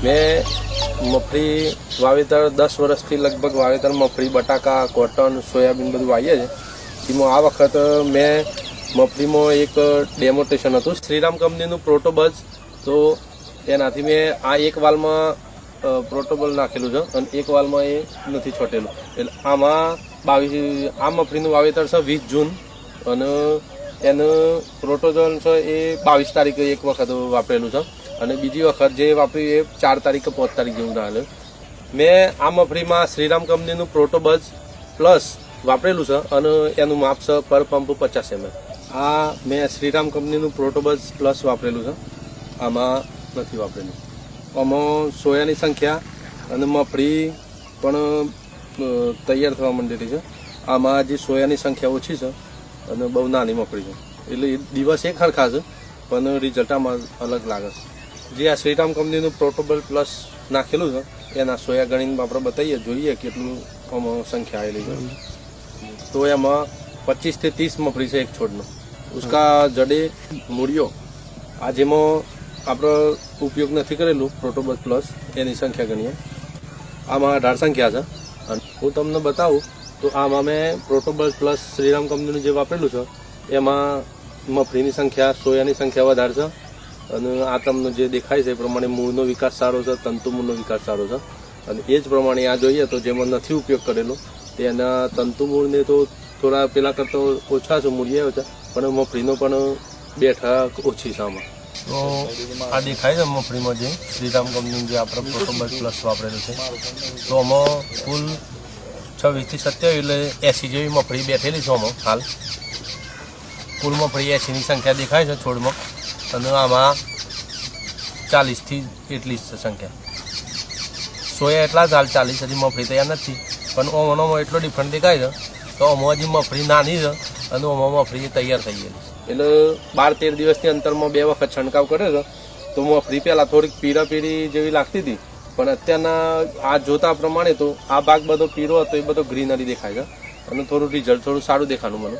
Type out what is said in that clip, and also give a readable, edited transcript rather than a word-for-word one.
મેં મગફળી વાવેતર 10 વર્ષથી લગભગ વાવેતર મગફળી, બટાકા, કોટન, સોયાબીન બધું વાવીએ છે. એમાં આ વખત મેં મગફળીમાં એક ડેમોન્સ્ટ્રેશન હતું શ્રીરામ કંપનીનું પ્રોટોબઝ. તો એનાથી મેં આ એક વાલમાં પ્રોટોબલ નાખેલું છે અને એક વાલમાં એ નથી છોટેલું. એટલે આમાં આ મગફળીનું વાવેતર છે 20 જૂન અને એનું પ્રોટોજોલ છે એ 22 તારીખે એક વખત વાપરેલું છે અને બીજી વખત જે વાપર્યું એ 4 તારીખ કે 5 તારીખ જેવું રહેલું. મેં આ મગફળીમાં શ્રીરામ કંપનીનું પ્રોટોબઝ પ્લસ વાપરેલું છે અને એનું માપ છે પર પંપ 50 ml. આ મેં શ્રીરામ કંપનીનું પ્રોટોબઝ પ્લસ વાપરેલું છે, આમાં નથી વાપરેલું. આમાં સોયાની સંખ્યા અને મગફળી પણ તૈયાર થવા માંડેલી છે. આમાં જે સોયાની સંખ્યા ઓછી છે અને બહુ નાની મગફળી છે, એટલે દિવસ એક સરખા છે પણ રિઝલ્ટ આમાં અલગ લાગે છે. જે આ શ્રીરામ કંપનીનું પ્રોટોબલ પ્લસ નાખેલું છે એના સોયા ગણીને આપણે બતાવીએ, જોઈએ કેટલું આમાં સંખ્યા આવેલી છે. તો એમાં 25 થી 30 મગફળી છે એક છોડનો. उसका જડે મૂળિયો આ જેમાં આપણે ઉપયોગ નથી કરેલું પ્રોટોબલ પ્લસ એની સંખ્યા ગણીએ. આમાં 18 સંખ્યા છે અને હું તમને બતાવું તો આમાં મેં પ્રોટોબલ પ્લસ શ્રીરામ કંપનીનું જે વાપરેલું છે એમાં મગફળીની સંખ્યા, સોયાની સંખ્યા વધારે છે અને આ તમને જે દેખાય છે એ પ્રમાણે મૂળનો વિકાસ સારો છે, તંતુ મૂળનો વિકાસ સારો છે. અને એ જ પ્રમાણે આ જોઈએ તો જેમાં નથી ઉપયોગ કરેલો તેના તંતુ મૂળને તો થોડા પેલા કરતાં ઓછા છે, મૂળિયા ઓછા, પણ મગફળીનો પણ બેઠક ઓછી છે આમાં. તો આ દેખાય છે મગફળીમાં જે શ્રીરામ કંપનીનું જે આપણે પ્રોટોબલ પ્લસ વાપરેલું છે. તો આમાં કુલ 26 થી 27 એટલે 80 જેવી મગફળી બેઠેલી છે આમાં હાલ. કુલ મગફળી 80ની સંખ્યા દેખાય છે છોડમાં અને આમાં 40 થી એટલી જ સંખ્યા. સોયા એટલા જ હાલ 40 હજી મગફળી તૈયાર નથી, પણ ઓમાં એટલો ડિફરન્ટ દેખાય છે. તો આમાં હજી મગફળી નાની છે અને આમાં મગફળી તૈયાર થઈ ગયેલી. એટલે 12-13 દિવસની અંતરમાં 2 વખત છંટકાવ કર્યો છે. તો મગફળી પહેલાં થોડીક પીળી જેવી લાગતી હતી, પણ અત્યારના આ જોતા પ્રમાણે તો આ ભાગ બધો પીળો હતો એ બધો ગ્રીનરી દેખાય છે અને થોડું રિઝલ્ટ થોડું સારું દેખાનું મને.